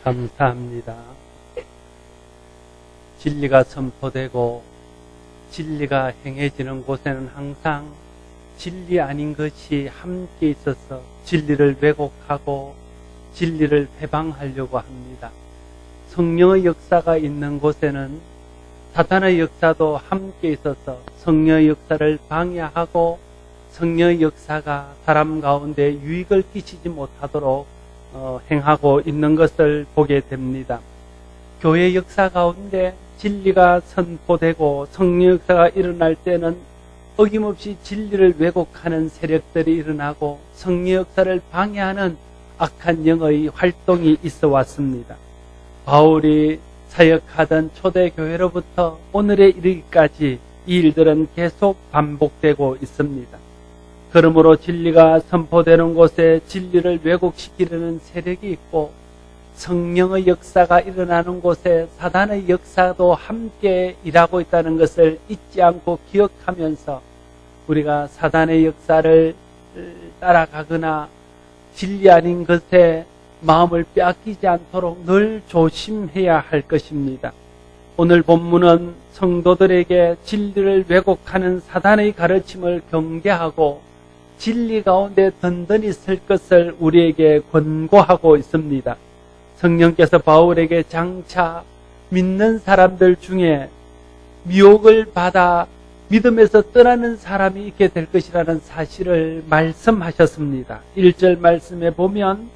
감사합니다. 진리가 선포되고 진리가 행해지는 곳에는 항상 진리 아닌 것이 함께 있어서 진리를 왜곡하고 진리를 회방하려고 합니다. 성령의 역사가 있는 곳에는 사탄의 역사도 함께 있어서 성령의 역사를 방해하고 성령의 역사가 사람 가운데 유익을 끼치지 못하도록 행하고 있는 것을 보게 됩니다. 교회 역사 가운데 진리가 선포되고 성령 역사가 일어날 때는 어김없이 진리를 왜곡하는 세력들이 일어나고 성령 역사를 방해하는 악한 영의 활동이 있어 왔습니다. 바울이 사역하던 초대교회로부터 오늘에 이르기까지 이 일들은 계속 반복되고 있습니다. 그러므로 진리가 선포되는 곳에 진리를 왜곡시키려는 세력이 있고 성령의 역사가 일어나는 곳에 사단의 역사도 함께 일하고 있다는 것을 잊지 않고 기억하면서 우리가 사단의 역사를 따라가거나 진리 아닌 것에 마음을 빼앗기지 않도록 늘 조심해야 할 것입니다. 오늘 본문은 성도들에게 진리를 왜곡하는 사단의 가르침을 경계하고 진리 가운데 든든히 설 것을 우리에게 권고하고 있습니다. 성령께서 바울에게 장차 믿는 사람들 중에 미혹을 받아 믿음에서 떠나는 사람이 있게 될 것이라는 사실을 말씀하셨습니다. 1절 말씀에 보면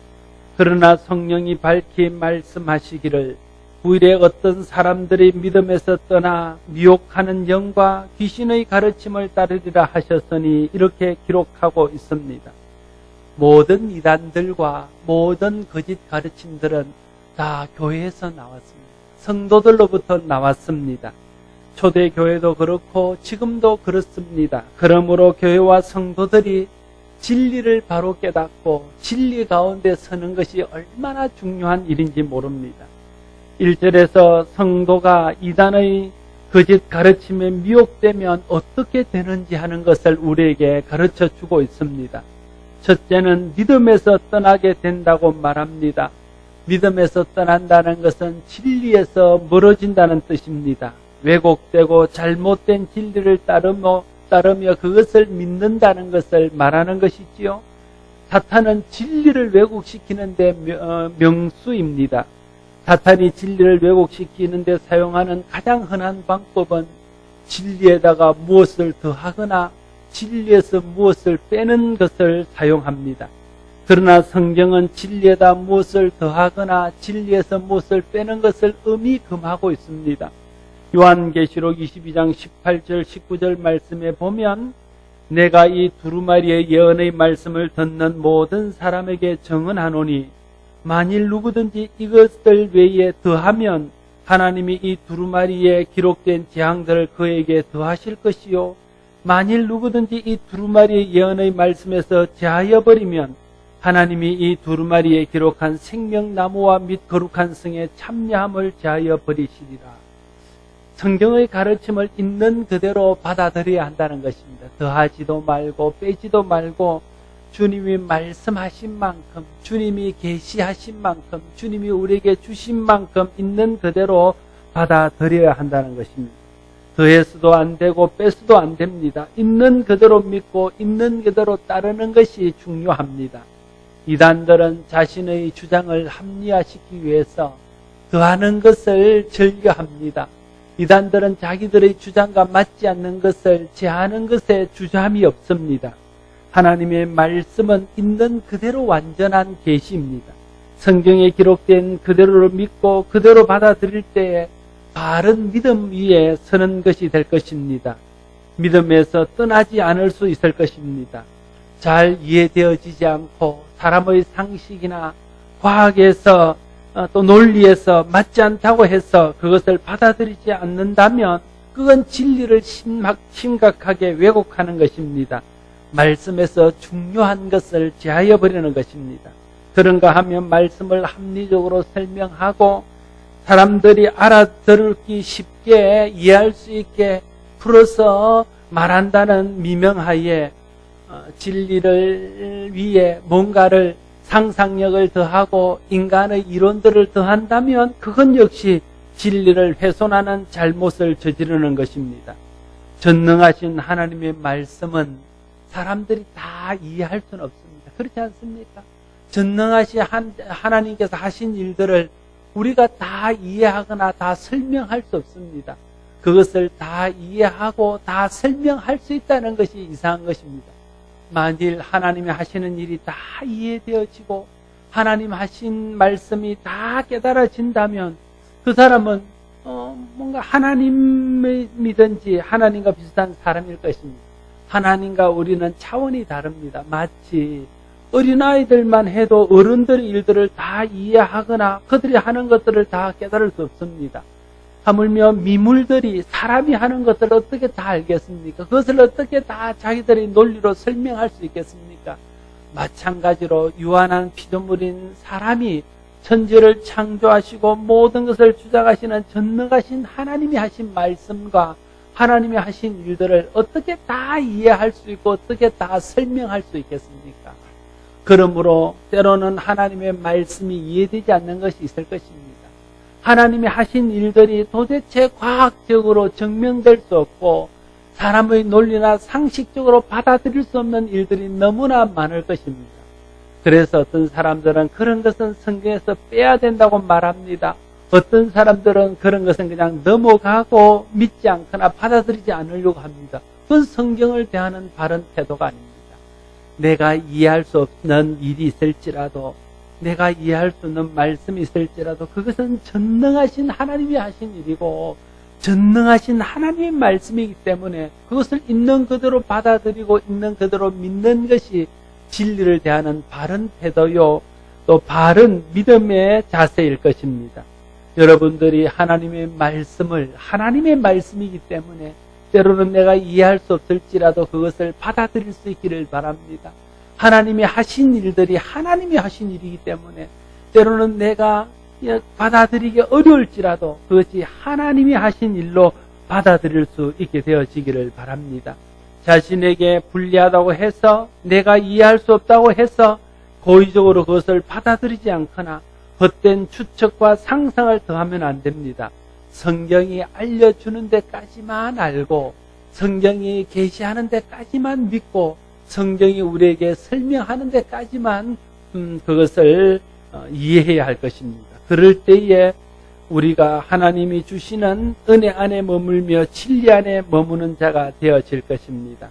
그러나 성령이 밝히 말씀하시기를 후일에 어떤 사람들이 믿음에서 떠나 미혹하는 영과 귀신의 가르침을 따르리라 하셨으니 이렇게 기록하고 있습니다. 모든 이단들과 모든 거짓 가르침들은 다 교회에서 나왔습니다. 성도들로부터 나왔습니다. 초대교회도 그렇고 지금도 그렇습니다. 그러므로 교회와 성도들이 진리를 바로 깨닫고 진리 가운데 서는 것이 얼마나 중요한 일인지 모릅니다. 1절에서 성도가 이단의 거짓 가르침에 미혹되면 어떻게 되는지 하는 것을 우리에게 가르쳐 주고 있습니다. 첫째는 믿음에서 떠나게 된다고 말합니다. 믿음에서 떠난다는 것은 진리에서 멀어진다는 뜻입니다. 왜곡되고 잘못된 진리를 따르며 그것을 믿는다는 것을 말하는 것이지요. 사탄은 진리를 왜곡시키는데 명수입니다. 사탄이 진리를 왜곡시키는데 사용하는 가장 흔한 방법은 진리에다가 무엇을 더하거나 진리에서 무엇을 빼는 것을 사용합니다. 그러나 성경은 진리에다 무엇을 더하거나 진리에서 무엇을 빼는 것을 엄히 금하고 있습니다. 요한계시록 22장 18절 19절 말씀에 보면 내가 이 두루마리의 예언의 말씀을 듣는 모든 사람에게 정언하노니 만일 누구든지 이것들 외에 더하면 하나님이 이 두루마리에 기록된 재앙들을 그에게 더하실 것이요 만일 누구든지 이 두루마리의 예언의 말씀에서 제하여 버리면 하나님이 이 두루마리에 기록한 생명나무와 및 거룩한 성의 참여함을 제하여 버리시리라. 성경의 가르침을 있는 그대로 받아들여야 한다는 것입니다. 더하지도 말고 빼지도 말고 주님이 말씀하신 만큼 주님이 계시하신 만큼 주님이 우리에게 주신 만큼 있는 그대로 받아들여야 한다는 것입니다. 더해서도 안 되고 빼서도 안 됩니다. 있는 그대로 믿고 있는 그대로 따르는 것이 중요합니다. 이단들은 자신의 주장을 합리화시키기 위해서 더하는 것을 즐겨합니다. 이단들은 자기들의 주장과 맞지 않는 것을 제하는 것에 주저함이 없습니다. 하나님의 말씀은 있는 그대로 완전한 계시입니다. 성경에 기록된 그대로를 믿고 그대로 받아들일 때에 바른 믿음 위에 서는 것이 될 것입니다. 믿음에서 떠나지 않을 수 있을 것입니다. 잘 이해되어지지 않고 사람의 상식이나 과학에서 또 논리에서 맞지 않다고 해서 그것을 받아들이지 않는다면 그건 진리를 심각하게 왜곡하는 것입니다. 말씀에서 중요한 것을 제하여 버리는 것입니다. 그런가 하면 말씀을 합리적으로 설명하고 사람들이 알아들기 쉽게 이해할 수 있게 풀어서 말한다는 미명하에 진리를 위해 뭔가를 상상력을 더하고 인간의 이론들을 더한다면 그건 역시 진리를 훼손하는 잘못을 저지르는 것입니다. 전능하신 하나님의 말씀은 사람들이 다 이해할 수는 없습니다. 그렇지 않습니까? 전능하신 하나님께서 하신 일들을 우리가 다 이해하거나 다 설명할 수 없습니다. 그것을 다 이해하고 다 설명할 수 있다는 것이 이상한 것입니다. 만일 하나님이 하시는 일이 다 이해되어지고 하나님 하신 말씀이 다 깨달아진다면 그 사람은 뭔가 하나님을 믿든지 하나님과 비슷한 사람일 것입니다. 하나님과 우리는 차원이 다릅니다. 마치 어린아이들만 해도 어른들의 일들을 다 이해하거나 그들이 하는 것들을 다 깨달을 수 없습니다. 하물며 미물들이 사람이 하는 것들을 어떻게 다 알겠습니까? 그것을 어떻게 다 자기들의 논리로 설명할 수 있겠습니까? 마찬가지로 유한한 피조물인 사람이 천지를 창조하시고 모든 것을 주장하시는 전능하신 하나님이 하신 말씀과 하나님이 하신 일들을 어떻게 다 이해할 수 있고 어떻게 다 설명할 수 있겠습니까? 그러므로 때로는 하나님의 말씀이 이해되지 않는 것이 있을 것입니다. 하나님이 하신 일들이 도대체 과학적으로 증명될 수 없고 사람의 논리나 상식적으로 받아들일 수 없는 일들이 너무나 많을 것입니다. 그래서 어떤 사람들은 그런 것은 성경에서 빼야 된다고 말합니다. 어떤 사람들은 그런 것은 그냥 넘어가고 믿지 않거나 받아들이지 않으려고 합니다. 그건 성경을 대하는 바른 태도가 아닙니다. 내가 이해할 수 없는 일이 있을지라도 내가 이해할 수 없는 말씀이 있을지라도 그것은 전능하신 하나님이 하신 일이고 전능하신 하나님의 말씀이기 때문에 그것을 있는 그대로 받아들이고 있는 그대로 믿는 것이 진리를 대하는 바른 태도요 또 바른 믿음의 자세일 것입니다. 여러분들이 하나님의 말씀을 하나님의 말씀이기 때문에 때로는 내가 이해할 수 없을지라도 그것을 받아들일 수 있기를 바랍니다. 하나님이 하신 일들이 하나님이 하신 일이기 때문에 때로는 내가 받아들이기 어려울지라도 그것이 하나님이 하신 일로 받아들일 수 있게 되어지기를 바랍니다. 자신에게 불리하다고 해서 내가 이해할 수 없다고 해서 고의적으로 그것을 받아들이지 않거나 헛된 추측과 상상을 더하면 안 됩니다. 성경이 알려주는 데까지만 알고 성경이 계시하는 데까지만 믿고 성경이 우리에게 설명하는 데까지만 그것을 이해해야 할 것입니다. 그럴 때에 우리가 하나님이 주시는 은혜 안에 머물며 진리 안에 머무는 자가 되어질 것입니다.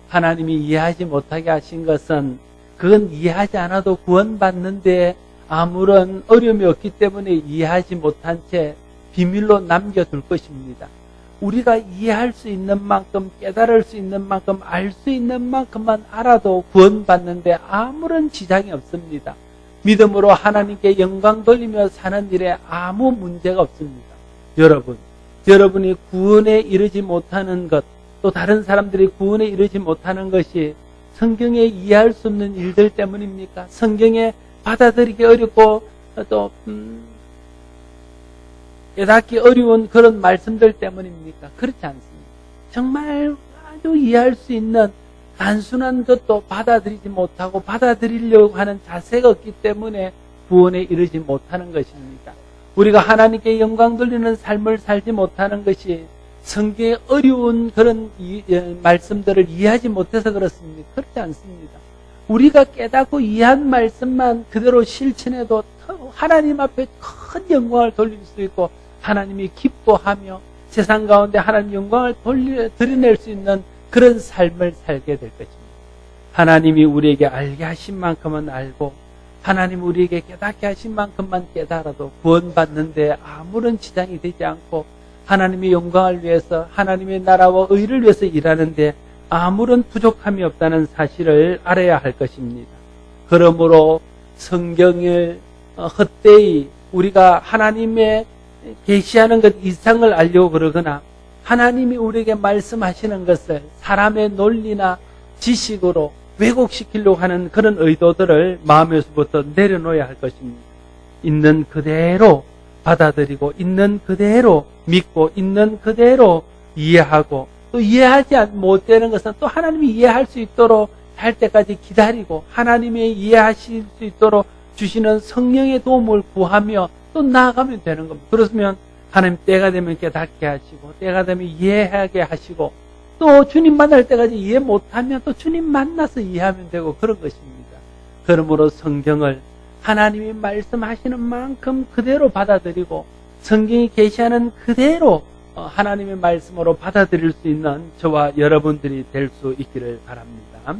하나님이 이해하지 못하게 하신 것은 그건 이해하지 않아도 구원받는데 아무런 어려움이 없기 때문에 이해하지 못한 채 비밀로 남겨둘 것입니다. 우리가 이해할 수 있는 만큼 깨달을 수 있는 만큼 알 수 있는 만큼만 알아도 구원받는데 아무런 지장이 없습니다. 믿음으로 하나님께 영광 돌리며 사는 일에 아무 문제가 없습니다. 여러분이 구원에 이르지 못하는 것, 또 다른 사람들이 구원에 이르지 못하는 것이 성경에 이해할 수 없는 일들 때문입니까? 성경에 받아들이기 어렵고 또 깨닫기 어려운 그런 말씀들 때문입니까? 그렇지 않습니다. 정말 아주 이해할 수 있는 단순한 것도 받아들이지 못하고 받아들이려고 하는 자세가 없기 때문에 구원에 이르지 못하는 것입니다. 우리가 하나님께 영광 돌리는 삶을 살지 못하는 것이 성경의 어려운 그런 말씀들을 이해하지 못해서 그렇습니다. 그렇지 않습니다. 우리가 깨닫고 이해한 말씀만 그대로 실천해도 하나님 앞에 큰 영광을 돌릴 수 있고 하나님이 기뻐하며 세상 가운데 하나님 영광을 드러낼 수 있는 그런 삶을 살게 될 것입니다. 하나님이 우리에게 알게 하신 만큼은 알고 하나님 우리에게 깨닫게 하신 만큼만 깨달아도 구원받는데 아무런 지장이 되지 않고 하나님의 영광을 위해서 하나님의 나라와 의를 위해서 일하는데 아무런 부족함이 없다는 사실을 알아야 할 것입니다. 그러므로 성경을 헛되이 우리가 하나님의 계시하는 것 이상을 알려고 그러거나 하나님이 우리에게 말씀하시는 것을 사람의 논리나 지식으로 왜곡시키려고 하는 그런 의도들을 마음에서부터 내려놓아야 할 것입니다. 있는 그대로 받아들이고 있는 그대로 믿고 있는 그대로 이해하고 또 이해하지 못되는 것은 또 하나님이 이해할 수 있도록 할 때까지 기다리고 하나님의 이해하실 수 있도록 주시는 성령의 도움을 구하며 또 나아가면 되는 겁니다. 그렇으면 하나님 때가 되면 깨닫게 하시고 때가 되면 이해하게 하시고 또 주님 만날 때까지 이해 못하면 또 주님 만나서 이해하면 되고 그런 것입니다. 그러므로 성경을 하나님이 말씀하시는 만큼 그대로 받아들이고 성경이 계시하는 그대로 하나님의 말씀으로 받아들일 수 있는 저와 여러분들이 될 수 있기를 바랍니다.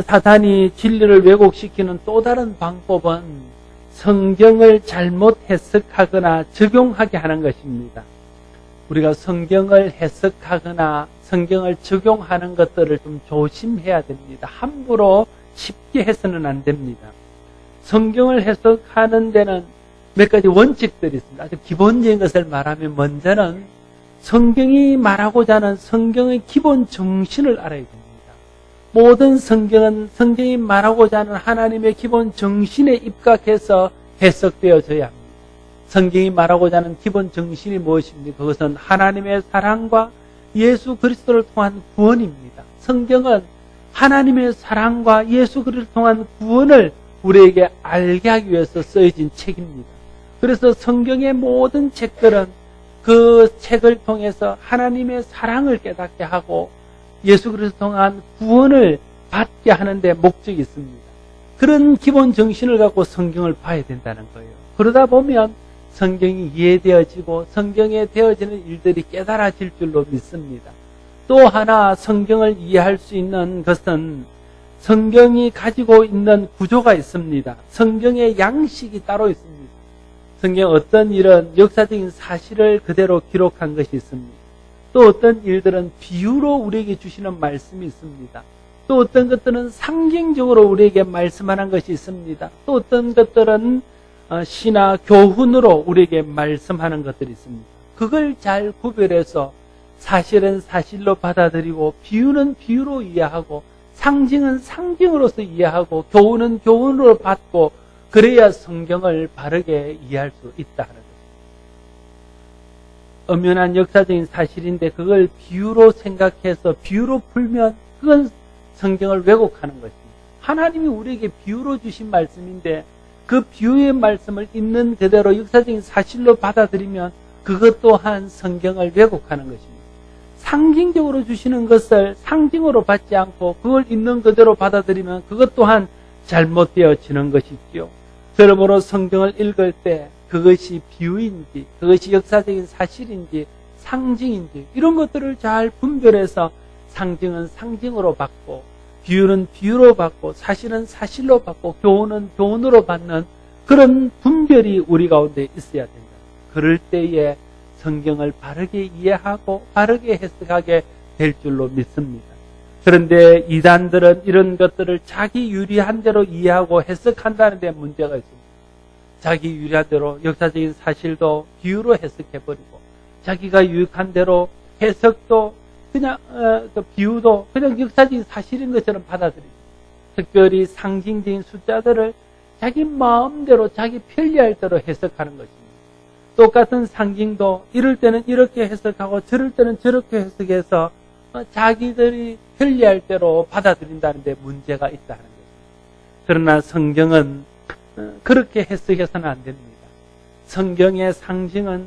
사탄이 진리를 왜곡시키는 또 다른 방법은 성경을 잘못 해석하거나 적용하게 하는 것입니다. 우리가 성경을 해석하거나 성경을 적용하는 것들을 좀 조심해야 됩니다. 함부로 쉽게 해서는 안 됩니다. 성경을 해석하는 데는 몇 가지 원칙들이 있습니다. 아주 기본적인 것을 말하면 먼저는 성경이 말하고자 하는 성경의 기본 정신을 알아야 됩니다. 모든 성경은 성경이 말하고자 하는 하나님의 기본 정신에 입각해서 해석되어져야 합니다. 성경이 말하고자 하는 기본 정신이 무엇입니까? 그것은 하나님의 사랑과 예수 그리스도를 통한 구원입니다. 성경은 하나님의 사랑과 예수 그리스도를 통한 구원을 우리에게 알게 하기 위해서 쓰여진 책입니다. 그래서 성경의 모든 책들은 그 책을 통해서 하나님의 사랑을 깨닫게 하고 예수 그리스도를 통한 구원을 받게 하는 데 목적이 있습니다. 그런 기본 정신을 갖고 성경을 봐야 된다는 거예요. 그러다 보면 성경이 이해되어지고 성경에 되어지는 일들이 깨달아질 줄로 믿습니다. 또 하나 성경을 이해할 수 있는 것은 성경이 가지고 있는 구조가 있습니다. 성경의 양식이 따로 있습니다. 성경 어떤 일은 역사적인 사실을 그대로 기록한 것이 있습니다. 또 어떤 일들은 비유로 우리에게 주시는 말씀이 있습니다. 또 어떤 것들은 상징적으로 우리에게 말씀하는 것이 있습니다. 또 어떤 것들은 시나 교훈으로 우리에게 말씀하는 것들이 있습니다. 그걸 잘 구별해서 사실은 사실로 받아들이고 비유는 비유로 이해하고 상징은 상징으로서 이해하고 교훈은 교훈으로 받고 그래야 성경을 바르게 이해할 수 있다 하는 것입니다. 엄연한 역사적인 사실인데 그걸 비유로 생각해서 비유로 풀면 그건 성경을 왜곡하는 것입니다. 하나님이 우리에게 비유로 주신 말씀인데 그 비유의 말씀을 있는 그대로 역사적인 사실로 받아들이면 그것 또한 성경을 왜곡하는 것입니다. 상징적으로 주시는 것을 상징으로 받지 않고 그걸 있는 그대로 받아들이면 그것 또한 잘못되어지는 것이지요. 그러므로 성경을 읽을 때 그것이 비유인지 그것이 역사적인 사실인지 상징인지 이런 것들을 잘 분별해서 상징은 상징으로 받고 비유는 비유로 받고 사실은 사실로 받고 교훈은 교훈으로 받는 그런 분별이 우리 가운데 있어야 된다. 그럴 때에 성경을 바르게 이해하고 바르게 해석하게 될 줄로 믿습니다. 그런데 이단들은 이런 것들을 자기 유리한 대로 이해하고 해석한다는 데 문제가 있습니다. 자기 유리한 대로 역사적인 사실도 비유로 해석해버리고 자기가 유익한 대로 해석도 그냥 비유도 그냥 역사적인 사실인 것처럼 받아들이고 특별히 상징적인 숫자들을 자기 마음대로 자기 편리할 대로 해석하는 것입니다. 똑같은 상징도 이럴 때는 이렇게 해석하고 저럴 때는 저렇게 해석해서 자기들이 편리할 대로 받아들인다는 데 문제가 있다는 것입니다. 그러나 성경은 그렇게 해석해서는 안 됩니다. 성경의 상징은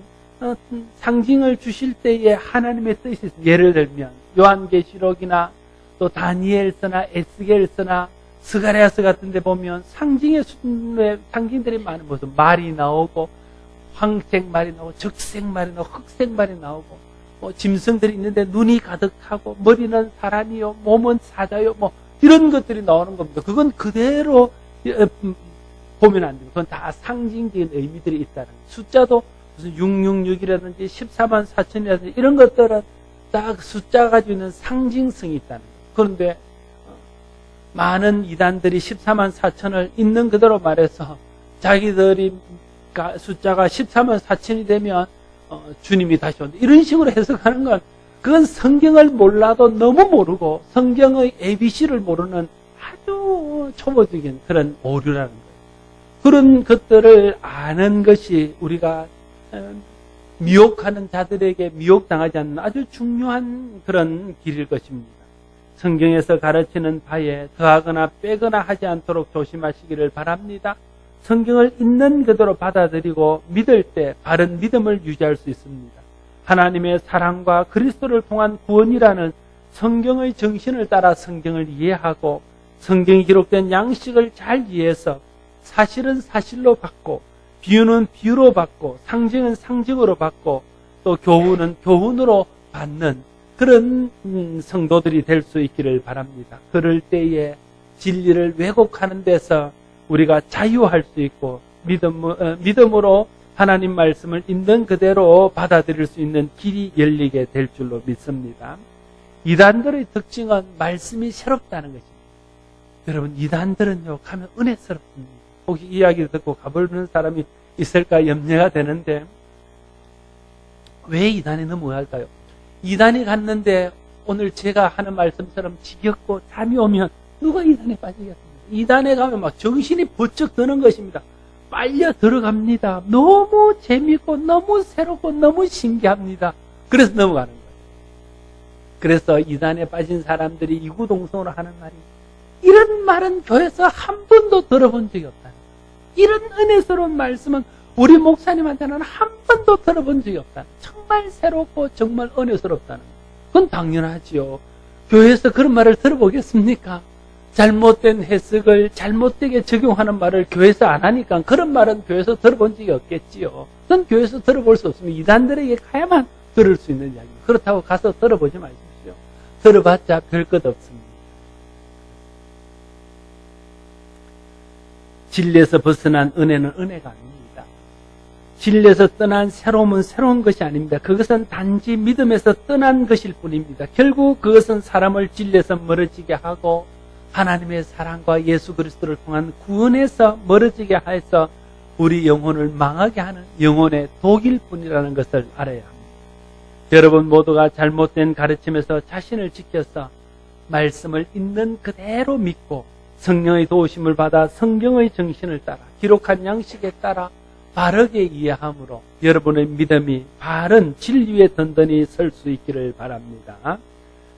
상징을 주실 때에 하나님의 뜻이 있습니다. 예를 들면 요한계시록이나 또 다니엘서나 에스겔서나 스가랴서 같은 데 보면 상징들이 많은 무슨 말이 나오고 황색 말이 나오고 적색 말이 나오고 흑색 말이 나오고 짐승들이 있는데 눈이 가득하고 머리는 사람이요 몸은 사자요 이런 것들이 나오는 겁니다. 그건 그대로 보면 안 됩니다. 그건 다 상징적인 의미들이 있다는 거예요. 숫자도 무슨 666이라든지 14만 4천이라든지 이런 것들은 다 숫자가 가지고 있는 상징성이 있다는 거예요. 그런데 많은 이단들이 14만 4천을 있는 그대로 말해서 자기들이 숫자가 14만 4천이 되면 주님이 다시 온다. 이런 식으로 해석하는 건 그건 성경을 몰라도 너무 모르고 성경의 ABC를 모르는 아주 초보적인 그런 오류라는 거예요. 그런 것들을 아는 것이 우리가 미혹하는 자들에게 미혹당하지 않는 아주 중요한 그런 길일 것입니다. 성경에서 가르치는 바에 더하거나 빼거나 하지 않도록 조심하시기를 바랍니다. 성경을 있는 그대로 받아들이고 믿을 때 바른 믿음을 유지할 수 있습니다. 하나님의 사랑과 그리스도를 통한 구원이라는 성경의 정신을 따라 성경을 이해하고 성경이 기록된 양식을 잘 이해해서 사실은 사실로 받고 비유는 비유로 받고 상징은 상징으로 받고 또 교훈은 교훈으로 받는 그런 성도들이 될 수 있기를 바랍니다. 그럴 때에 진리를 왜곡하는 데서 우리가 자유할 수 있고 믿음으로 하나님 말씀을 있는 그대로 받아들일 수 있는 길이 열리게 될 줄로 믿습니다. 이단들의 특징은 말씀이 새롭다는 것입니다. 여러분, 이단들은요 가면 은혜스럽습니다. 혹시 이야기를 듣고 가보는 사람이 있을까 염려가 되는데 왜 이단에 넘어갈까요? 이단이 갔는데 오늘 제가 하는 말씀처럼 지겹고 잠이 오면 누가 이단에 빠지겠습니까? 이단에 가면 막 정신이 번쩍 드는 것입니다. 빨려 들어갑니다. 너무 재밌고 너무 새롭고 너무 신기합니다. 그래서 넘어가는 거예요. 그래서 이단에 빠진 사람들이 이구동성으로 하는 말이 이런 말은 교회에서 한 번도 들어본 적이 없다. 이런 은혜스러운 말씀은 우리 목사님한테는 한 번도 들어본 적이 없다. 정말 새롭고 정말 은혜스럽다는 거예요. 그건 당연하지요. 교회에서 그런 말을 들어보겠습니까? 잘못된 해석을 잘못되게 적용하는 말을 교회에서 안 하니까 그런 말은 교회에서 들어본 적이 없겠지요. 그건 교회에서 들어볼 수 없으면 이단들에게 가야만 들을 수 있는 이야기입니다. 그렇다고 가서 들어보지 마십시오. 들어봤자 별 것 없습니다. 진리에서 벗어난 은혜는 은혜가 아닙니다. 진리에서 떠난 새로움은 새로운 것이 아닙니다. 그것은 단지 믿음에서 떠난 것일 뿐입니다. 결국 그것은 사람을 진리에서 멀어지게 하고 하나님의 사랑과 예수 그리스도를 통한 구원에서 멀어지게 해서 우리 영혼을 망하게 하는 영혼의 독일 뿐이라는 것을 알아야 합니다. 여러분 모두가 잘못된 가르침에서 자신을 지켜서 말씀을 있는 그대로 믿고 성령의 도우심을 받아 성경의 정신을 따라 기록한 양식에 따라 바르게 이해함으로 여러분의 믿음이 바른 진리에 든든히 설 수 있기를 바랍니다.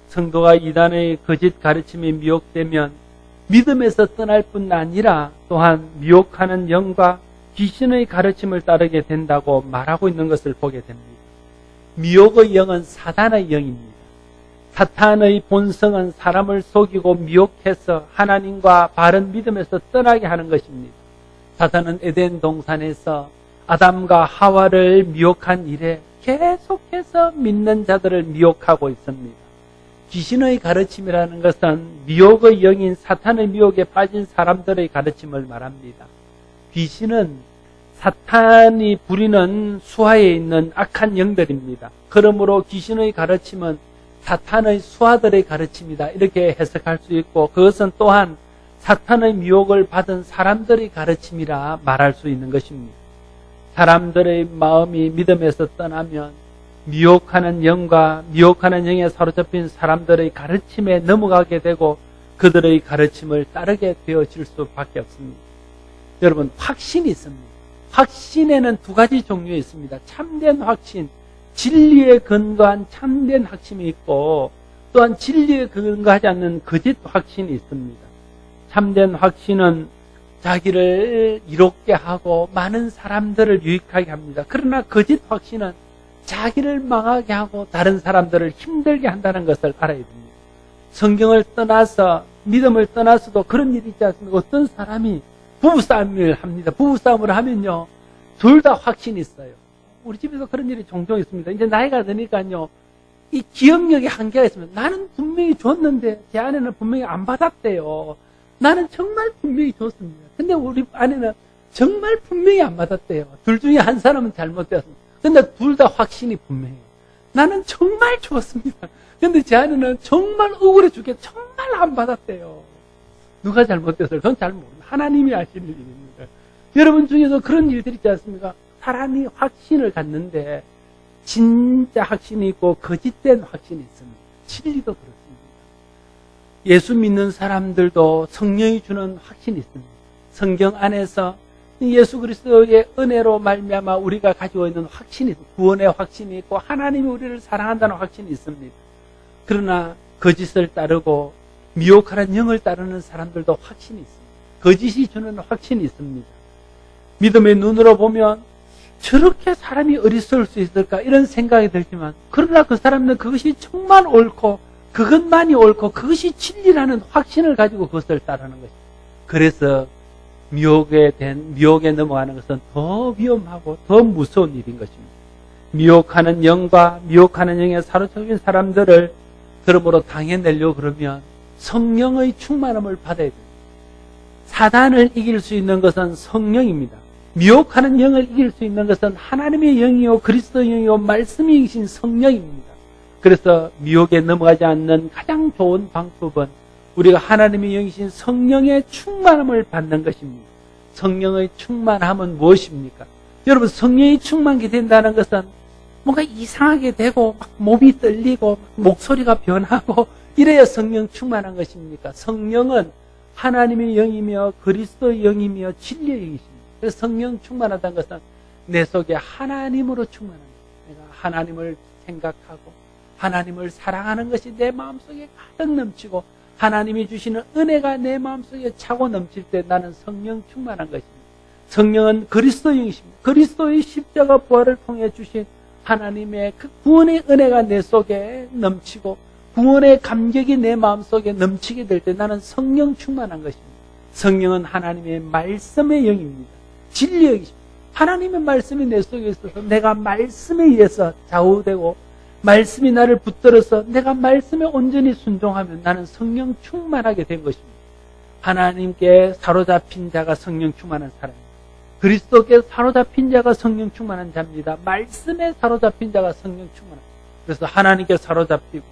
성도가 이단의 거짓 가르침에 미혹되면 믿음에서 떠날 뿐 아니라 또한 미혹하는 영과 귀신의 가르침을 따르게 된다고 말하고 있는 것을 보게 됩니다. 미혹의 영은 사단의 영입니다. 사탄의 본성은 사람을 속이고 미혹해서 하나님과 바른 믿음에서 떠나게 하는 것입니다. 사탄은 에덴 동산에서 아담과 하와를 미혹한 이래 계속해서 믿는 자들을 미혹하고 있습니다. 귀신의 가르침이라는 것은 미혹의 영인 사탄의 미혹에 빠진 사람들의 가르침을 말합니다. 귀신은 사탄이 부리는 수하에 있는 악한 영들입니다. 그러므로 귀신의 가르침은 사탄의 수하들의 가르침이다. 이렇게 해석할 수 있고 그것은 또한 사탄의 미혹을 받은 사람들의 가르침이라 말할 수 있는 것입니다. 사람들의 마음이 믿음에서 떠나면 미혹하는 영과 미혹하는 영에 사로잡힌 사람들의 가르침에 넘어가게 되고 그들의 가르침을 따르게 되어질 수밖에 없습니다. 여러분, 확신이 있습니다. 확신에는 두 가지 종류가 있습니다. 참된 확신, 진리에 근거한 참된 확신이 있고 또한 진리에 근거하지 않는 거짓 확신이 있습니다. 참된 확신은 자기를 이롭게 하고 많은 사람들을 유익하게 합니다. 그러나 거짓 확신은 자기를 망하게 하고 다른 사람들을 힘들게 한다는 것을 알아야 됩니다. 성경을 떠나서 믿음을 떠나서도 그런 일이 있지 않습니까? 어떤 사람이 부부싸움을 합니다. 부부싸움을 하면요 둘 다 확신이 있어요. 우리 집에서 그런 일이 종종 있습니다. 이제 나이가 드니까요 이 기억력에 한계가 있습니다. 나는 분명히 줬는데 제 아내는 분명히 안 받았대요. 나는 정말 분명히 줬습니다. 근데 우리 아내는 정말 분명히 안 받았대요. 둘 중에 한 사람은 잘못되었습니다. 근데 둘 다 확신이 분명해요. 나는 정말 줬습니다. 근데 제 아내는 정말 억울해 죽게 정말 안 받았대요. 누가 잘못됐어요? 그건 잘 모릅니다. 하나님이 아시는 일입니다. 여러분 중에서 그런 일들이 있지 않습니까? 사람이 확신을 갖는데 진짜 확신이 있고 거짓된 확신이 있습니다. 진리도 그렇습니다. 예수 믿는 사람들도 성령이 주는 확신이 있습니다. 성경 안에서 예수 그리스도의 은혜로 말미암아 우리가 가지고 있는 확신이 있습니다. 구원의 확신이 있고 하나님이 우리를 사랑한다는 확신이 있습니다. 그러나 거짓을 따르고 미혹하는 영을 따르는 사람들도 확신이 있습니다. 거짓이 주는 확신이 있습니다. 믿음의 눈으로 보면 저렇게 사람이 어리석을 수 있을까 이런 생각이 들지만, 그러나 그 사람은 그것이 정말 옳고 그것만이 옳고 그것이 진리라는 확신을 가지고 그것을 따르는 것입니다. 그래서 미혹에 넘어가는 것은 더 위험하고 더 무서운 일인 것입니다. 미혹하는 영과 미혹하는 영에 사로잡힌 사람들을 그러므로 당해내려고 그러면 성령의 충만함을 받아야 됩니다. 사단을 이길 수 있는 것은 성령입니다. 미혹하는 영을 이길 수 있는 것은 하나님의 영이요 그리스도의 영이요 말씀이 이신 성령입니다. 그래서 미혹에 넘어가지 않는 가장 좋은 방법은 우리가 하나님의 영이신 성령의 충만함을 받는 것입니다. 성령의 충만함은 무엇입니까? 여러분, 성령이 충만하게 된다는 것은 뭔가 이상하게 되고 막 몸이 떨리고 목소리가 변하고 이래야 성령 충만한 것입니까? 성령은 하나님의 영이며 그리스도의 영이며 진리의 영이십니다. 그래서 성령 충만하다는 것은 내 속에 하나님으로 충만한 거예요. 내가 하나님을 생각하고 하나님을 사랑하는 것이 내 마음속에 가득 넘치고 하나님이 주시는 은혜가 내 마음속에 차고 넘칠 때 나는 성령 충만한 것입니다. 성령은 그리스도의 영이십니다. 그리스도의 십자가 부활을 통해 주신 하나님의 그 구원의 은혜가 내 속에 넘치고 구원의 감격이 내 마음속에 넘치게 될 때 나는 성령 충만한 것입니다. 성령은 하나님의 말씀의 영입니다. 진리의 영이십니다. 하나님의 말씀이 내 속에 있어서 내가 말씀에 의해서 좌우되고 말씀이 나를 붙들어서 내가 말씀에 온전히 순종하면 나는 성령 충만하게 된 것입니다. 하나님께 사로잡힌 자가 성령 충만한 사람입니다. 그리스도께 사로잡힌 자가 성령 충만한 자입니다. 말씀에 사로잡힌 자가 성령 충만한 자입니다. 그래서 하나님께 사로잡히고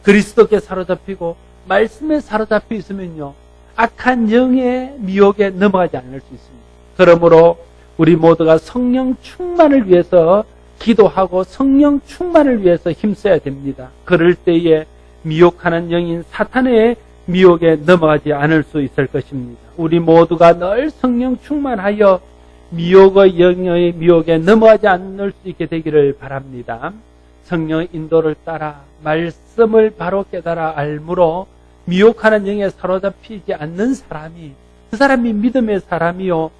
그리스도께 사로잡히고 말씀에 사로잡혀 있으면요, 악한 영의 미혹에 넘어가지 않을 수 있습니다. 그러므로 우리 모두가 성령 충만을 위해서 기도하고 성령 충만을 위해서 힘써야 됩니다. 그럴 때에 미혹하는 영인 사탄의 미혹에 넘어가지 않을 수 있을 것입니다. 우리 모두가 늘 성령 충만하여 미혹의 영의 미혹에 넘어가지 않을 수 있게 되기를 바랍니다. 성령의 인도를 따라 말씀을 바로 깨달아 알므로 미혹하는 영에 사로잡히지 않는 사람이, 그 사람이 믿음의 사람이요,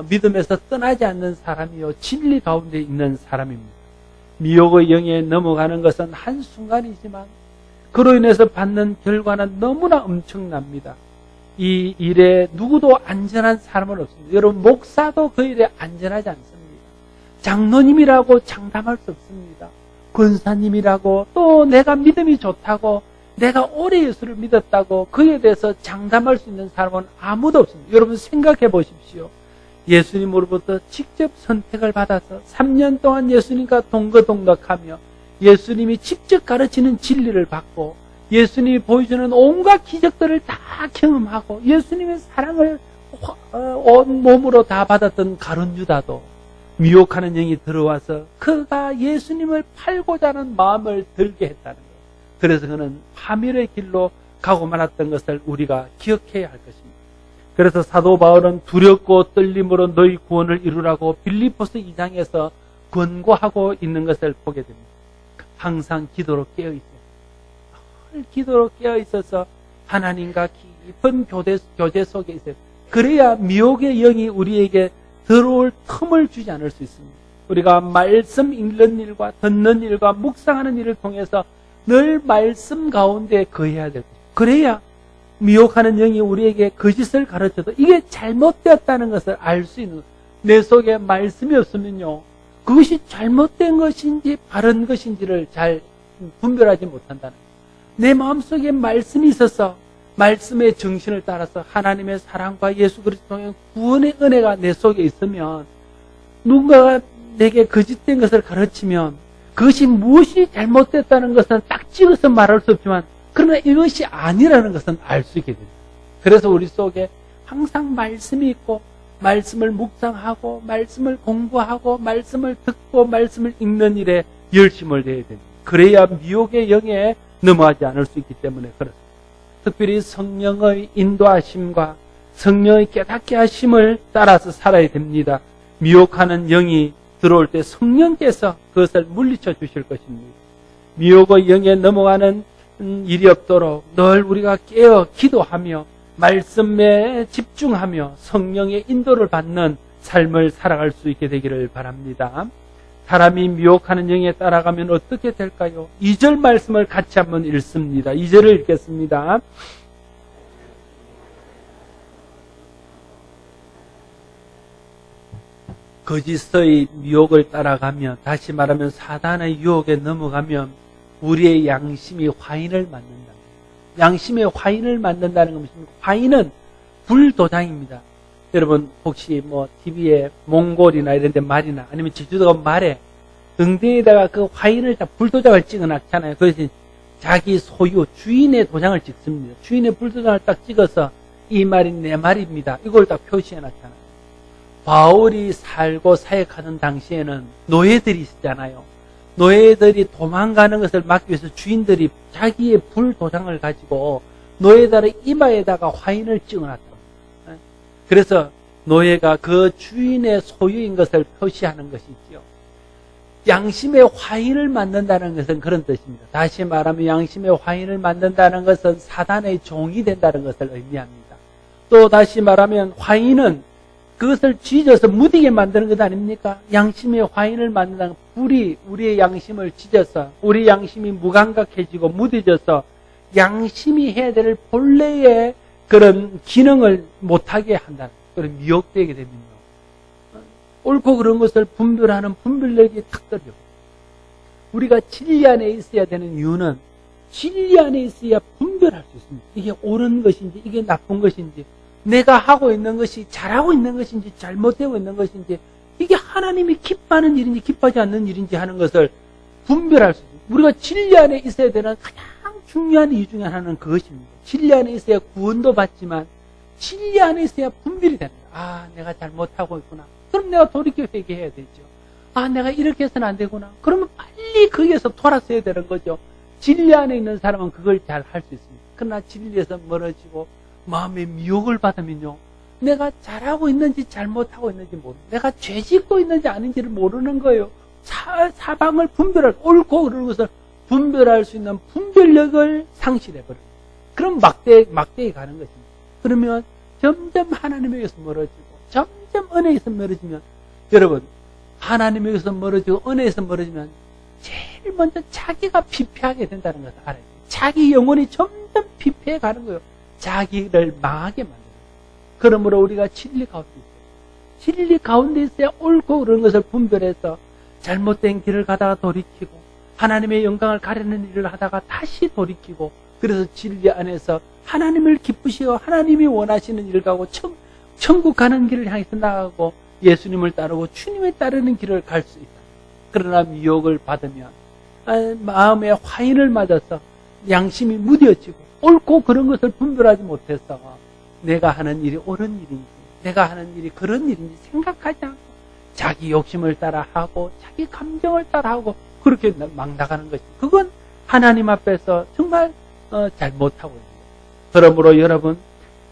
믿음에서 떠나지 않는 사람이요, 진리 가운데 있는 사람입니다. 미혹의 영에 넘어가는 것은 한순간이지만 그로 인해서 받는 결과는 너무나 엄청납니다. 이 일에 누구도 안전한 사람은 없습니다. 여러분, 목사도 그 일에 안전하지 않습니다. 장로님이라고 장담할 수 없습니다. 권사님이라고 또 내가 믿음이 좋다고 내가 오래 예수를 믿었다고 그에 대해서 장담할 수 있는 사람은 아무도 없습니다. 여러분, 생각해 보십시오. 예수님으로부터 직접 선택을 받아서 3년 동안 예수님과 동거동락하며 예수님이 직접 가르치는 진리를 받고 예수님이 보여주는 온갖 기적들을 다 경험하고 예수님의 사랑을 온 몸으로 다 받았던 가룟 유다도 미혹하는 영이 들어와서 그가 예수님을 팔고자 하는 마음을 들게 했다는 거예요. 그래서 그는 파멸의 길로 가고 말았던 것을 우리가 기억해야 할 것입니다. 그래서 사도 바울은 두렵고 떨림으로 너희 구원을 이루라고 빌립보서 2장에서 권고하고 있는 것을 보게 됩니다. 항상 기도로 깨어있어요. 늘 기도로 깨어있어서 하나님과 깊은 교제 속에 있어요. 그래야 미혹의 영이 우리에게 들어올 틈을 주지 않을 수 있습니다. 우리가 말씀 읽는 일과 듣는 일과 묵상하는 일을 통해서 늘 말씀 가운데 거해야 되고, 그래야 미혹하는 영이 우리에게 거짓을 가르쳐도 이게 잘못되었다는 것을 알 수 있는, 내 속에 말씀이 없으면요, 그것이 잘못된 것인지 바른 것인지를 잘 분별하지 못한다는 거예요. 내 마음속에 말씀이 있어서 말씀의 정신을 따라서 하나님의 사랑과 예수 그리스도의 구원의 은혜가 내 속에 있으면 누군가가 내게 거짓된 것을 가르치면 그것이 무엇이 잘못됐다는 것은 딱 찍어서 말할 수 없지만 그러나 이것이 아니라는 것은 알 수 있게 됩니다. 그래서 우리 속에 항상 말씀이 있고 말씀을 묵상하고 말씀을 공부하고 말씀을 듣고 말씀을 읽는 일에 열심을 내야 됩니다. 그래야 미혹의 영에 넘어가지 않을 수 있기 때문에 그렇습니다. 특별히 성령의 인도하심과 성령의 깨닫게 하심을 따라서 살아야 됩니다. 미혹하는 영이 들어올 때 성령께서 그것을 물리쳐 주실 것입니다. 미혹의 영에 넘어가는 일이 없도록 늘 우리가 깨어 기도하며 말씀에 집중하며 성령의 인도를 받는 삶을 살아갈 수 있게 되기를 바랍니다. 사람이 미혹하는 영에 따라가면 어떻게 될까요? 2절 말씀을 같이 한번 읽습니다. 2절을 읽겠습니다. 거짓의 미혹을 따라가면, 다시 말하면 사단의 유혹에 넘어가면 우리의 양심이 화인을 맞는다. 양심의 화인을 맞는다는 것은 화인은 불도장입니다. 여러분 혹시 TV에 몽골이나 이런 데 말이나 아니면 제주도가 말에 등대에다가 그 화인을 다 불도장을 찍어 놨잖아요. 그래서 자기 소유 주인의 도장을 찍습니다. 주인의 불도장을 딱 찍어서 이 말이 내 말입니다. 이걸 딱 표시해 놨잖아요. 바울이 살고 사역하는 당시에는 노예들이 있었잖아요. 노예들이 도망가는 것을 막기 위해서 주인들이 자기의 불도장을 가지고 노예들의 이마에다가 화인을 찍어놨다. 그래서 노예가 그 주인의 소유인 것을 표시하는 것이지요. 양심의 화인을 만든다는 것은 그런 뜻입니다. 다시 말하면 양심의 화인을 만든다는 것은 사단의 종이 된다는 것을 의미합니다. 또 다시 말하면 화인은 그것을 찢어서 무디게 만드는 것 아닙니까? 양심의 화인을 만든다는 불이 우리의 양심을 찢어서 우리 양심이 무감각해지고 무뎌져서 양심이 해야 될 본래의 그런 기능을 못하게 한다는, 그런 미혹되게 됩니다. 옳고 그런 것을 분별하는 분별력이 탁 떨어져. 우리가 진리 안에 있어야 되는 이유는 진리 안에 있어야 분별할 수 있습니다. 이게 옳은 것인지 이게 나쁜 것인지, 내가 하고 있는 것이 잘하고 있는 것인지 잘못되고 있는 것인지, 이게 하나님이 기뻐하는 일인지 기뻐하지 않는 일인지 하는 것을 분별할 수 있습니다. 우리가 진리 안에 있어야 되는 가장 중요한 이유 중에 하나는 그것입니다. 진리 안에 있어야 구원도 받지만 진리 안에 있어야 분별이 됩니다. 아, 내가 잘못하고 있구나. 그럼 내가 돌이켜 회개해야 되죠. 아, 내가 이렇게 해서는 안 되구나. 그러면 빨리 거기에서 돌아서야 되는 거죠. 진리 안에 있는 사람은 그걸 잘 할 수 있습니다. 그러나 진리에서 멀어지고 마음의 미혹을 받으면요, 내가 잘하고 있는지 잘못하고 있는지 모르는, 내가 죄 짓고 있는지 아닌지를 모르는 거예요. 사방을 분별할, 옳고 그런 것을 분별할 수 있는 분별력을 상실해버려요. 그럼 막대에 가는 것입니다. 그러면 점점 하나님에게서 멀어지고 점점 은혜에서 멀어지면, 여러분 하나님에게서 멀어지고 은혜에서 멀어지면 제일 먼저 자기가 피폐하게 된다는 것을 알아요. 자기 영혼이 점점 피폐해 가는 거예요. 자기를 망하게 만들어요. 그러므로 우리가 진리 가운데 있어요. 진리 가운데 있어야 옳고 그런 것을 분별해서 잘못된 길을 가다가 돌이키고 하나님의 영광을 가리는 일을 하다가 다시 돌이키고, 그래서 진리 안에서 하나님을 기쁘시고 하나님이 원하시는 일을 가고 천국 가는 길을 향해서 나가고 예수님을 따르고 주님을 따르는 길을 갈 수 있다. 그러나 미혹을 받으면 마음에 화인을 맞아서 양심이 무뎌지고 옳고 그런 것을 분별하지 못해서 내가 하는 일이 옳은 일인지 내가 하는 일이 그런 일인지 생각하지 않고 자기 욕심을 따라하고 자기 감정을 따라하고 그렇게 막 나가는 것입니다. 그건 하나님 앞에서 정말 잘못하고 있는 거예요. 그러므로 여러분,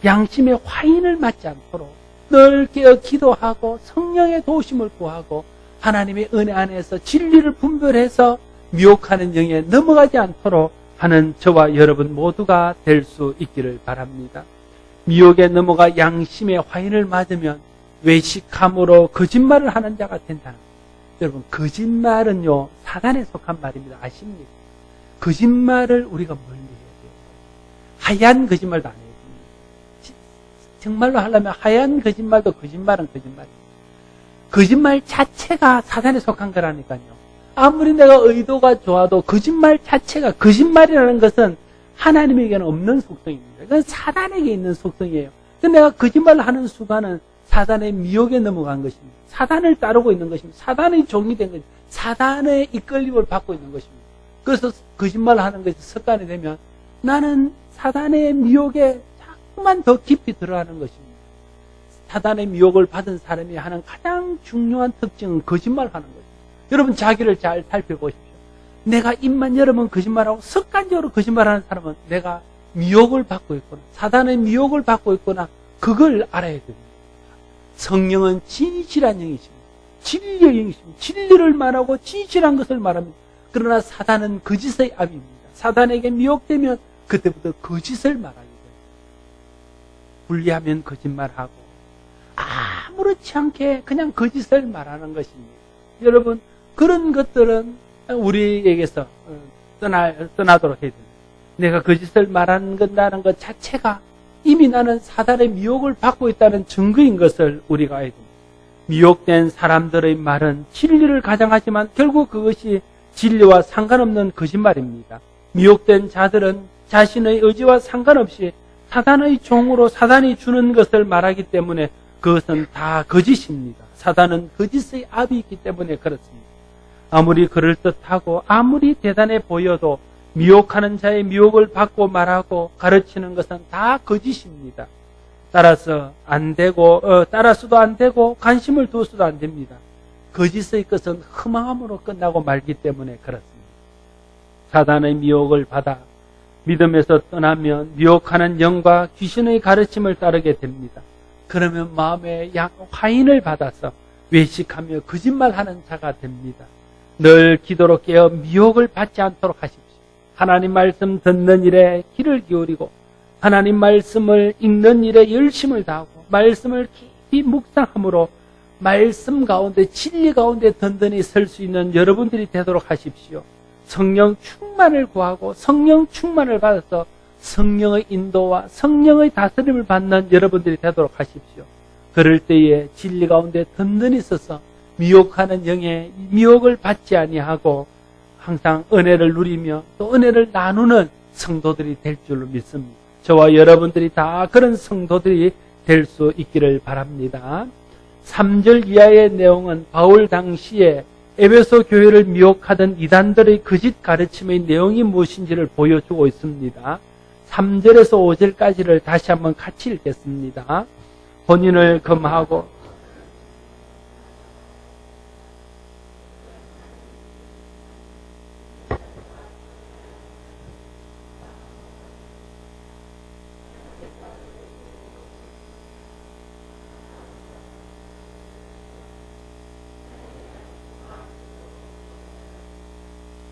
양심의 화인을 맞지 않도록 늘 깨어 기도하고 성령의 도우심을 구하고 하나님의 은혜 안에서 진리를 분별해서 미혹하는 영에 넘어가지 않도록 하는 저와 여러분 모두가 될 수 있기를 바랍니다. 미혹에 넘어가 양심의 화인을 맞으면 외식함으로 거짓말을 하는 자가 된다는 거예요. 여러분, 거짓말은요 사단에 속한 말입니다. 아십니까? 거짓말을 우리가 멀리 해야 돼요. 하얀 거짓말도 안 해요. 정말로 하려면 하얀 거짓말도 거짓말은 거짓말이에요. 거짓말 자체가 사단에 속한 거라니까요. 아무리 내가 의도가 좋아도 거짓말 자체가, 거짓말이라는 것은 하나님에게는 없는 속성입니다. 그건 사단에게 있는 속성이에요. 근데 내가 거짓말을 하는 순간은 사단의 미혹에 넘어간 것입니다. 사단을 따르고 있는 것입니다. 사단의 종이 된 것입니다. 사단의 이끌림을 받고 있는 것입니다. 그래서 거짓말을 하는 것이 습관이 되면 나는 사단의 미혹에 자꾸만 더 깊이 들어가는 것입니다. 사단의 미혹을 받은 사람이 하는 가장 중요한 특징은 거짓말을 하는 거예요. 여러분, 자기를 잘 살펴보십시오. 내가 입만 열으면 거짓말하고 습관적으로 거짓말하는 사람은 내가 미혹을 받고 있구나, 사단의 미혹을 받고 있구나, 그걸 알아야 됩니다. 성령은 진실한 영이십니다. 진리의 영이십니다. 진리를 말하고 진실한 것을 말합니다. 그러나 사단은 거짓의 아비입니다. 사단에게 미혹되면 그때부터 거짓을 말하게 돼요. 불리하면 거짓말하고 아무렇지 않게 그냥 거짓을 말하는 것입니다. 여러분, 그런 것들은 우리에게서 떠나도록 해야 됩니다. 내가 거짓을 말한다는 것 자체가 이미 나는 사단의 미혹을 받고 있다는 증거인 것을 우리가 알아야 됩니다. 미혹된 사람들의 말은 진리를 가장하지만 결국 그것이 진리와 상관없는 거짓말입니다. 미혹된 자들은 자신의 의지와 상관없이 사단의 종으로 사단이 주는 것을 말하기 때문에 그것은 다 거짓입니다. 사단은 거짓의 압이 있기 때문에 그렇습니다. 아무리 그럴듯하고 아무리 대단해 보여도 미혹하는 자의 미혹을 받고 말하고 가르치는 것은 다 거짓입니다. 따라서도 안 되고 관심을 두어서도 안 됩니다. 거짓의 것은 허망함으로 끝나고 말기 때문에 그렇습니다. 사단의 미혹을 받아 믿음에서 떠나면 미혹하는 영과 귀신의 가르침을 따르게 됩니다. 그러면 마음에 화인을 받아서 외식하며 거짓말하는 자가 됩니다. 늘 기도로 깨어 미혹을 받지 않도록 하십시오. 하나님 말씀 듣는 일에 귀를 기울이고 하나님 말씀을 읽는 일에 열심을 다하고 말씀을 깊이 묵상함으로 말씀 가운데 진리 가운데 든든히 설 수 있는 여러분들이 되도록 하십시오. 성령 충만을 구하고 성령 충만을 받아서 성령의 인도와 성령의 다스림을 받는 여러분들이 되도록 하십시오. 그럴 때에 진리 가운데 든든히 서서 미혹하는 영의 미혹을 받지 아니하고 항상 은혜를 누리며 또 은혜를 나누는 성도들이 될 줄로 믿습니다. 저와 여러분들이 다 그런 성도들이 될 수 있기를 바랍니다. 3절 이하의 내용은 바울 당시에 에베소 교회를 미혹하던 이단들의 거짓 가르침의 내용이 무엇인지를 보여주고 있습니다. 3절에서 5절까지를 다시 한번 같이 읽겠습니다. 본인을 금하고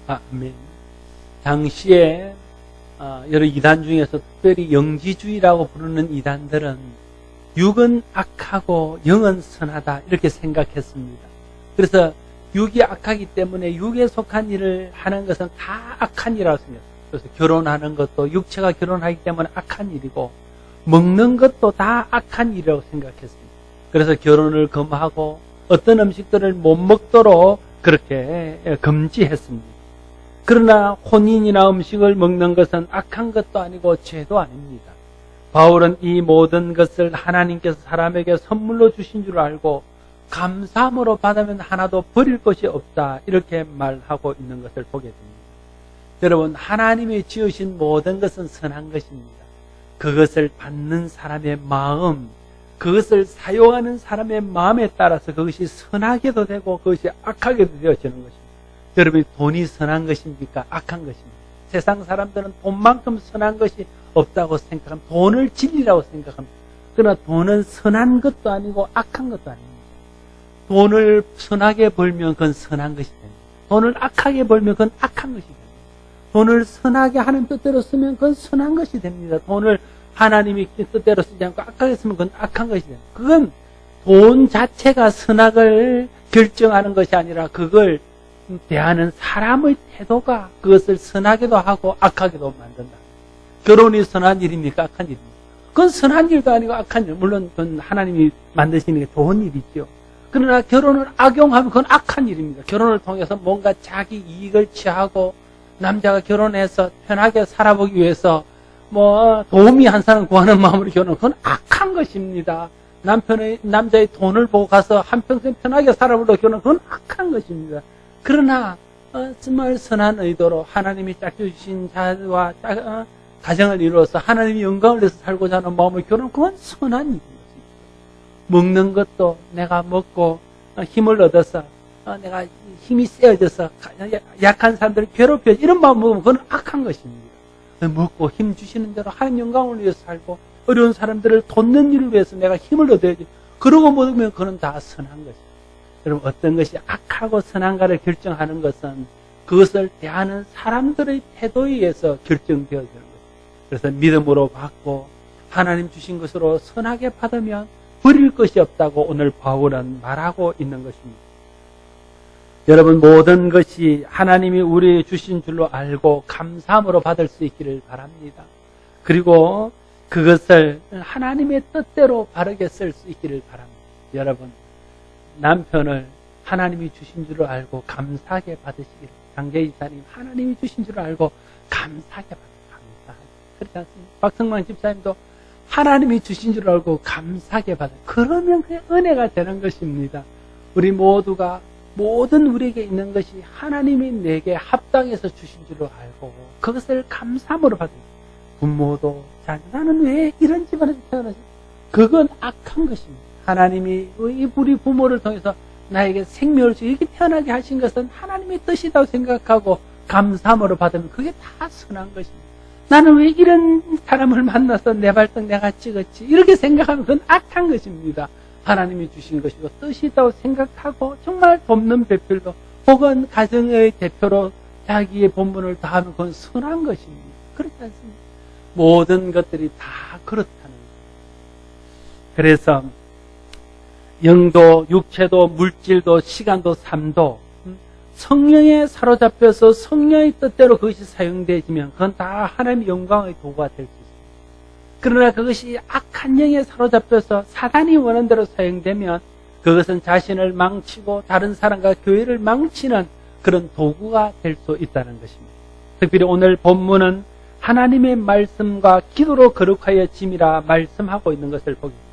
아멘. 당시에 여러 이단 중에서 특별히 영지주의라고 부르는 이단들은 육은 악하고 영은 선하다 이렇게 생각했습니다. 그래서 육이 악하기 때문에 육에 속한 일을 하는 것은 다 악한 일이라고 생각했어요. 그래서 결혼하는 것도 육체가 결혼하기 때문에 악한 일이고 먹는 것도 다 악한 일이라고 생각했습니다. 그래서 결혼을 금하고 어떤 음식들을 못 먹도록 그렇게 금지했습니다. 그러나 혼인이나 음식을 먹는 것은 악한 것도 아니고 죄도 아닙니다. 바울은 이 모든 것을 하나님께서 사람에게 선물로 주신 줄 알고 감사함으로 받으면 하나도 버릴 것이 없다 이렇게 말하고 있는 것을 보게 됩니다. 여러분, 하나님이 지으신 모든 것은 선한 것입니다. 그것을 받는 사람의 마음, 그것을 사용하는 사람의 마음에 따라서 그것이 선하게도 되고 그것이 악하게도 되어지는 것입니다. 여러분, 돈이 선한 것입니까? 악한 것입니까? 세상 사람들은 돈만큼 선한 것이 없다고 생각합니다. 돈을 진리라고 생각합니다. 그러나 돈은 선한 것도 아니고 악한 것도 아닙니다. 돈을 선하게 벌면 그건 선한 것이 됩니다. 돈을 악하게 벌면 그건 악한 것이 됩니다. 돈을 선하게 하는 뜻대로 쓰면 그건 선한 것이 됩니다. 돈을 하나님이 뜻대로 쓰지 않고 악하게 쓰면 그건 악한 것이 됩니다. 그건 돈 자체가 선악을 결정하는 것이 아니라 그걸 대하는 사람의 태도가 그것을 선하게도 하고 악하게도 만든다. 결혼이 선한 일입니까? 악한 일입니까? 그건 선한 일도 아니고 악한 일. 물론 그건 하나님이 만드시는 게 좋은 일이죠. 그러나 결혼을 악용하면 그건 악한 일입니다. 결혼을 통해서 뭔가 자기 이익을 취하고 남자가 결혼해서 편하게 살아보기 위해서 도우미 한 사람 구하는 마음으로 결혼하면 그건 악한 것입니다. 남자의 돈을 보고 가서 한평생 편하게 살아보려고 결혼하면 그건 악한 것입니다. 그러나 정말 선한 의도로 하나님이 짝주신 자와 가정을 이루어서 하나님이 영광을 내서 살고자 하는 마음을 결혼하면 그건 선한 일입니다. 먹는 것도 내가 먹고 힘을 얻어서 내가 힘이 세어져서 약한 사람들을 괴롭혀 이런 마음 먹으면 그건 악한 것입니다. 먹고 힘 주시는 대로 하나님 영광을 위해서 살고 어려운 사람들을 돕는 일을 위해서 내가 힘을 얻어야지. 그러고 먹으면 그건 다 선한 것입니다. 여러분, 어떤 것이 악하고 선한가를 결정하는 것은 그것을 대하는 사람들의 태도에 의해서 결정되어지는 거예요. 그래서 믿음으로 받고 하나님 주신 것으로 선하게 받으면 버릴 것이 없다고 오늘 바울은 말하고 있는 것입니다. 여러분, 모든 것이 하나님이 우리 주신 줄로 알고 감사함으로 받을 수 있기를 바랍니다. 그리고 그것을 하나님의 뜻대로 바르게 쓸 수 있기를 바랍니다. 여러분, 남편을 하나님이 주신 줄로 알고 감사하게 받으시기를. 장재 이사님, 하나님이 주신 줄로 알고 감사하게 받으시기를. 그렇지 않습니까? 박성만 집사님도 하나님이 주신 줄 알고 감사하게 받아요. 그러면 그게 은혜가 되는 것입니다. 우리 모두가 모든 우리에게 있는 것이 하나님이 내게 합당해서 주신 줄로 알고 그것을 감사함으로 받아요. 부모도 나는 왜 이런 집안에서 태어나지? 그건 악한 것입니다. 하나님이 우리 부모를 통해서 나에게 생명을 주고 이렇게 태어나게 하신 것은 하나님의 뜻이라고 생각하고 감사함으로 받으면 그게 다 선한 것입니다. 나는 왜 이런 사람을 만나서 내 발등 내가 찍었지? 이렇게 생각하면 그건 악한 것입니다. 하나님이 주신 것이고 뜻이 있다고 생각하고 정말 돕는 배필로 혹은 가정의 대표로 자기의 본분을 다하면 그건 선한 것입니다. 그렇지 않습니까? 모든 것들이 다 그렇다는 거예요. 그래서 영도, 육체도, 물질도, 시간도, 삶도 성령에 사로잡혀서 성령의 뜻대로 그것이 사용되어지면 그건 다 하나님의 영광의 도구가 될 수 있습니다. 그러나 그것이 악한 영에 사로잡혀서 사단이 원하는 대로 사용되면 그것은 자신을 망치고 다른 사람과 교회를 망치는 그런 도구가 될 수 있다는 것입니다. 특별히 오늘 본문은 하나님의 말씀과 기도로 거룩하여 짐이라 말씀하고 있는 것을 보게 됩니다.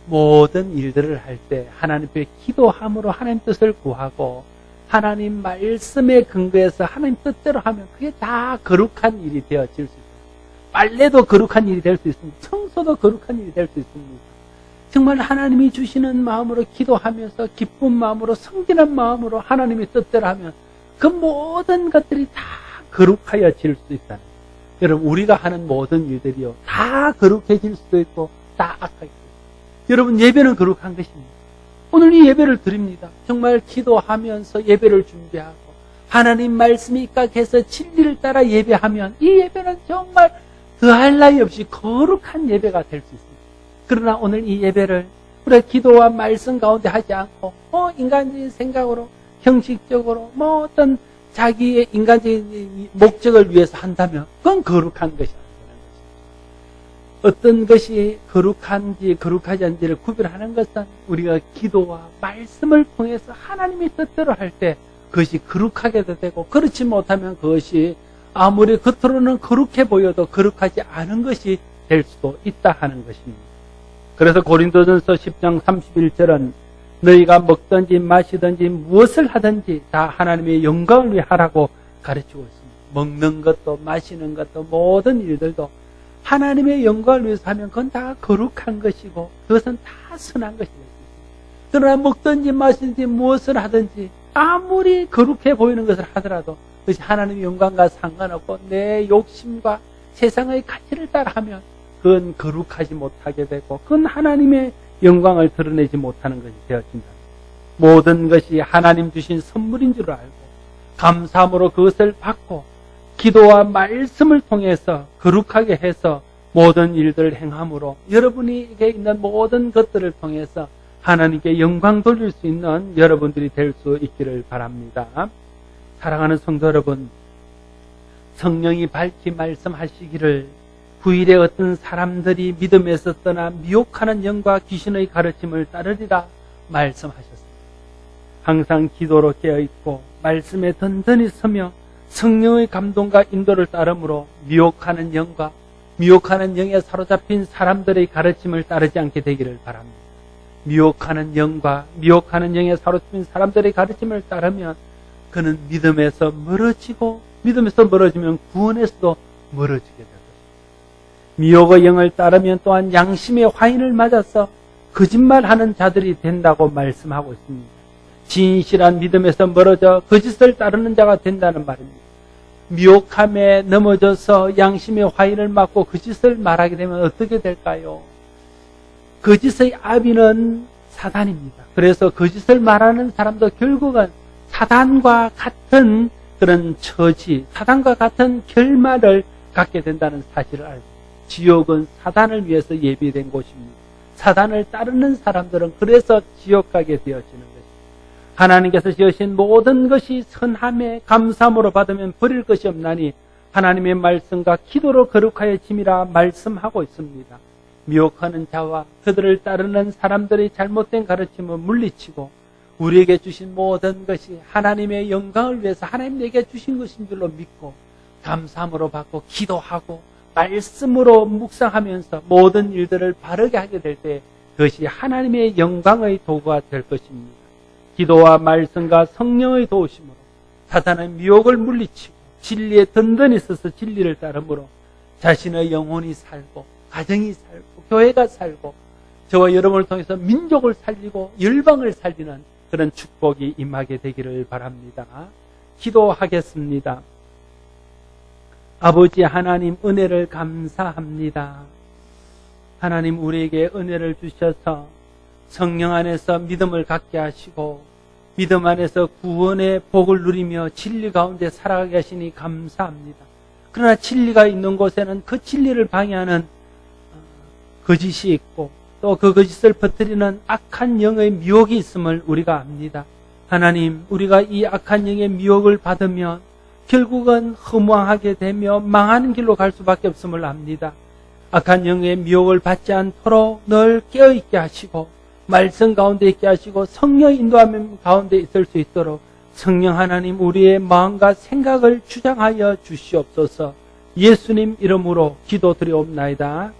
모든 일들을 할 때 하나님 앞에 기도함으로 하나님 뜻을 구하고 하나님 말씀에 근거해서 하나님 뜻대로 하면 그게 다 거룩한 일이 되어질 수 있습니다. 빨래도 거룩한 일이 될 수 있습니다. 청소도 거룩한 일이 될 수 있습니다. 정말 하나님이 주시는 마음으로 기도하면서 기쁜 마음으로 성진한 마음으로 하나님의 뜻대로 하면 그 모든 것들이 다 거룩하여질 수 있다는 거예요. 여러분, 우리가 하는 모든 일들이요 다 거룩해질 수도 있고 다 악하게 수도 있고. 여러분, 예배는 거룩한 것입니다. 오늘 이 예배를 드립니다. 정말 기도하면서 예배를 준비하고 하나님 말씀이 입각해서 진리를 따라 예배하면 이 예배는 정말 더할 나위 없이 거룩한 예배가 될 수 있습니다. 그러나 오늘 이 예배를 우리가 기도와 말씀 가운데 하지 않고 인간적인 생각으로 형식적으로 어떤 자기의 인간적인 목적을 위해서 한다면 그건 거룩한 것이 아니라는 것입니다. 어떤 것이 거룩한지 거룩하지 않은지를 구별하는 것은 우리가 기도와 말씀을 통해서 하나님의 뜻대로 할 때 그것이 거룩하게도 되고 그렇지 못하면 그것이 아무리 겉으로는 거룩해 보여도 거룩하지 않은 것이 될 수도 있다 하는 것입니다. 그래서 고린도전서 10장 31절은 너희가 먹든지 마시든지 무엇을 하든지 다 하나님의 영광을 위해 하라고 가르치고 있습니다. 먹는 것도 마시는 것도 모든 일들도 하나님의 영광을 위해서 하면 그건 다 거룩한 것이고 그것은 다 선한 것이 될 수 있습니다. 그러나 먹든지 마시든지 무엇을 하든지 아무리 거룩해 보이는 것을 하더라도 그것이 하나님의 영광과 상관없고 내 욕심과 세상의 가치를 따라하면 그건 거룩하지 못하게 되고 그건 하나님의 영광을 드러내지 못하는 것이 되어진다. 모든 것이 하나님 주신 선물인 줄 알고 감사함으로 그것을 받고 기도와 말씀을 통해서 거룩하게 해서 모든 일들을 행함으로 여러분에게 있는 모든 것들을 통해서 하나님께 영광 돌릴 수 있는 여러분들이 될 수 있기를 바랍니다. 사랑하는 성도 여러분, 성령이 밝히 말씀하시기를 후일에 어떤 사람들이 믿음에서 떠나 미혹하는 영과 귀신의 가르침을 따르리라 말씀하셨습니다. 항상 기도로 깨어있고 말씀에 든든히 서며 성령의 감동과 인도를 따름으로 미혹하는 영과 미혹하는 영에 사로잡힌 사람들의 가르침을 따르지 않게 되기를 바랍니다. 미혹하는 영과 미혹하는 영에 사로잡힌 사람들의 가르침을 따르면 그는 믿음에서 멀어지고 믿음에서 멀어지면 구원에서도 멀어지게 됩니다. 미혹의 영을 따르면 또한 양심의 화인을 맞아서 거짓말하는 자들이 된다고 말씀하고 있습니다. 진실한 믿음에서 멀어져 거짓을 따르는 자가 된다는 말입니다. 미혹함에 넘어져서 양심의 화인을 맞고 거짓을 말하게 되면 어떻게 될까요? 거짓의 아비는 사단입니다. 그래서 거짓을 말하는 사람도 결국은 사단과 같은 그런 처지, 사단과 같은 결말을 갖게 된다는 사실을 알고, 지옥은 사단을 위해서 예비된 곳입니다. 사단을 따르는 사람들은 그래서 지옥 가게 되어지는 것입니다. 하나님께서 지으신 모든 것이 선함에 감사함으로 받으면 버릴 것이 없나니 하나님의 말씀과 기도로 거룩하여 짐이라 말씀하고 있습니다. 미혹하는 자와 그들을 따르는 사람들의 잘못된 가르침을 물리치고 우리에게 주신 모든 것이 하나님의 영광을 위해서 하나님 내게 주신 것인 줄로 믿고 감사함으로 받고 기도하고 말씀으로 묵상하면서 모든 일들을 바르게 하게 될 때 그것이 하나님의 영광의 도구가 될 것입니다. 기도와 말씀과 성령의 도우심으로 사탄의 미혹을 물리치고 진리에 든든히 서서 진리를 따름으로 자신의 영혼이 살고 가정이 살고 교회가 살고 저와 여러분을 통해서 민족을 살리고 열방을 살리는 그런 축복이 임하게 되기를 바랍니다. 기도하겠습니다. 아버지 하나님 은혜를 감사합니다. 하나님 우리에게 은혜를 주셔서 성령 안에서 믿음을 갖게 하시고 믿음 안에서 구원의 복을 누리며 진리 가운데 살아가게 하시니 감사합니다. 그러나 진리가 있는 곳에는 그 진리를 방해하는 거짓이 있고 또 그 거짓을 퍼뜨리는 악한 영의 미혹이 있음을 우리가 압니다. 하나님, 우리가 이 악한 영의 미혹을 받으면 결국은 허무하게 되며 망하는 길로 갈 수밖에 없음을 압니다. 악한 영의 미혹을 받지 않도록 늘 깨어있게 하시고 말씀 가운데 있게 하시고 성령 인도함 가운데 있을 수 있도록 성령 하나님 우리의 마음과 생각을 주장하여 주시옵소서. 예수님 이름으로 기도드리옵나이다.